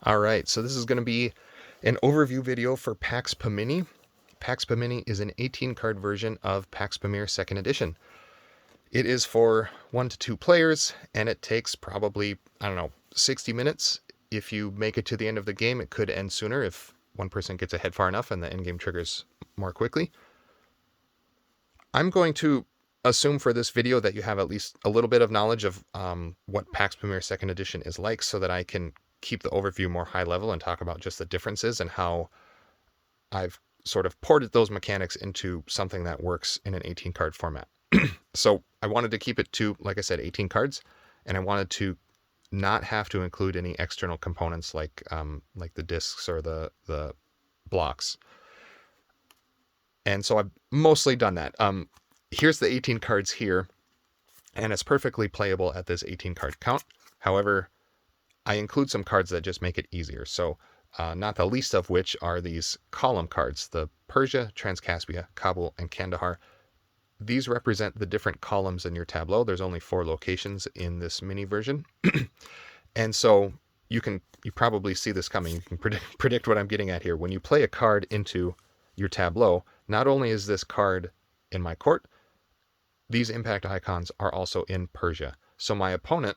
All right, so this is going to be an overview video for Pax Pamini. Pax Pamini is an 18-card version of Pax Pamir Second Edition. It is for 1 to 2 players, and it takes probably, 60 minutes. If you make it to the end of the game, it could end sooner if one person gets ahead far enough and the end game triggers more quickly. I'm going to assume for this video that you have at least a little bit of knowledge of what Pax Pamir Second Edition is like, so that I can keep the overview more high level and talk about just the differences and how I've sort of ported those mechanics into something that works in an 18 card format. So I wanted to keep it to, like I said, 18 cards, and I wanted to not have to include any external components like the discs or the blocks. And so I've mostly done that. Here's the 18 cards here, and it's perfectly playable at this 18 card count. However, I include some cards that just make it easier. So not the least of which are these column cards, the Persia, Transcaspia, Kabul, and Kandahar. These represent the different columns in your tableau. There's only 4 locations in this mini version. And so you probably see this coming. You can predict what I'm getting at here. When you play a card into your tableau, not only is this card in my court, these impact icons are also in Persia. So my opponent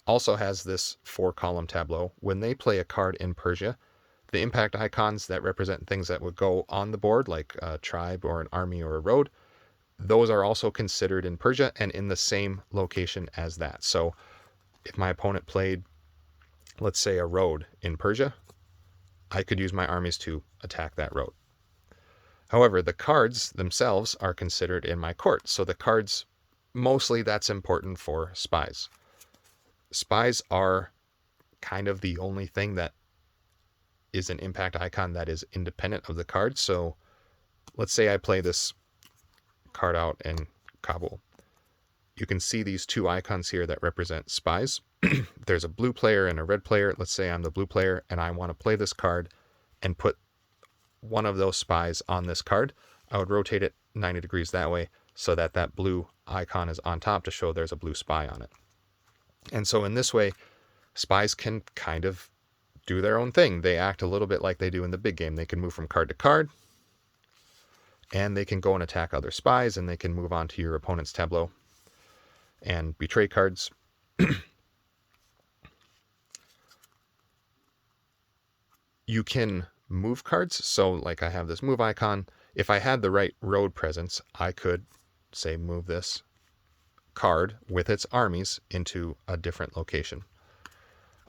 also has this 4-column tableau. When they play a card in Persia, the impact icons that represent things that would go on the board, like a tribe or an army or a road, those are also considered in Persia and in the same location as that. So if my opponent played, let's say, a road in Persia, I could use my armies to attack that road. However, the cards themselves are considered in my court. So the cards, mostly that's important for spies. Spies are kind of the only thing that is an impact icon that is independent of the card. So let's say I play this card out in Kabul. You can see these 2 icons here that represent spies. There's a blue player and a red player. Let's say I'm the blue player and I want to play this card and put one of those spies on this card. I would rotate it 90 degrees that way so that that blue icon is on top to show there's a blue spy on it. And so in this way, spies can kind of do their own thing. They act a little bit like they do in the big game. They can move from card to card, and they can go and attack other spies, and they can move on to your opponent's tableau and betray cards. You can move cards. So like I have this move icon. If I had the right road presence, I could, say, move this card with its armies into a different location.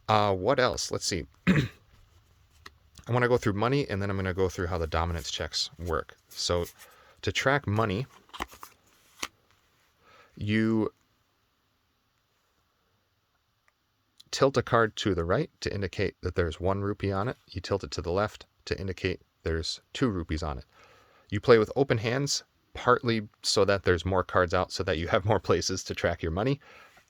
What else? Let's see. I want to go through money, and then I'm going to go through how the dominance checks work. So to track money, you tilt a card to the right to indicate that there's 1 rupee on it. You tilt it to the left to indicate there's 2 rupees on it. You play with open hands, partly so that there's more cards out so that you have more places to track your money.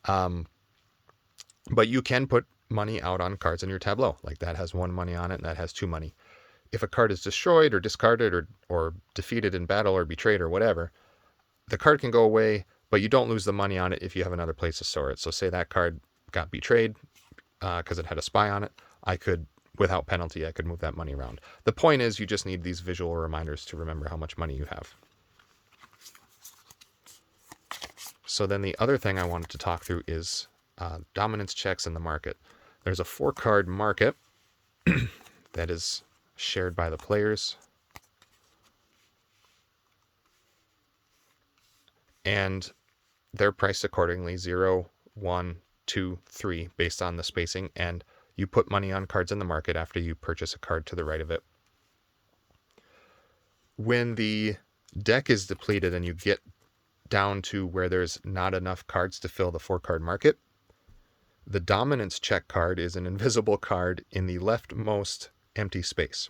But you can put money out on cards in your tableau. Like that has 1 money on it and that has 2 money. If a card is destroyed or discarded or defeated in battle or betrayed or whatever, the card can go away, but you don't lose the money on it if you have another place to store it. So say that card got betrayed because it had a spy on it. I could, without penalty, I could move that money around. The point is you just need these visual reminders to remember how much money you have. So then the other thing I wanted to talk through is dominance checks in the market. There's a 4-card market that is shared by the players. And they're priced accordingly, 0, 1, 2, 3, based on the spacing. And you put money on cards in the market after you purchase a card to the right of it. When the deck is depleted and you get down to where there's not enough cards to fill the 4-card market, the dominance check card is an invisible card in the leftmost empty space.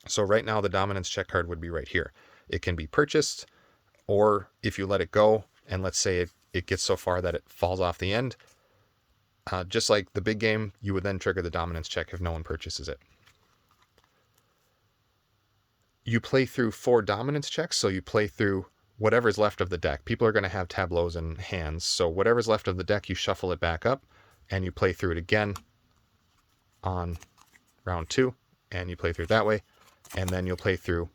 So right now the dominance check card would be right here. It can be purchased, or if you let it go, and let's say it gets so far that it falls off the end, just like the big game, you would then trigger the dominance check if no one purchases it. You play through 4 dominance checks, so you play through whatever's left of the deck. People are going to have tableaus in hands, so whatever's left of the deck, you shuffle it back up, and you play through it again on round 2, and you play through that way, and then you'll play through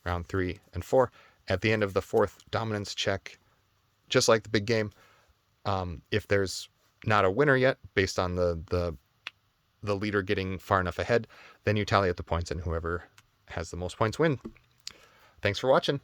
round 3 and 4. At the end of the 4th dominance check, just like the big game, if there's not a winner yet, based on the leader getting far enough ahead, then you tally up the points, and whoever has the most points win. Thanks for watching.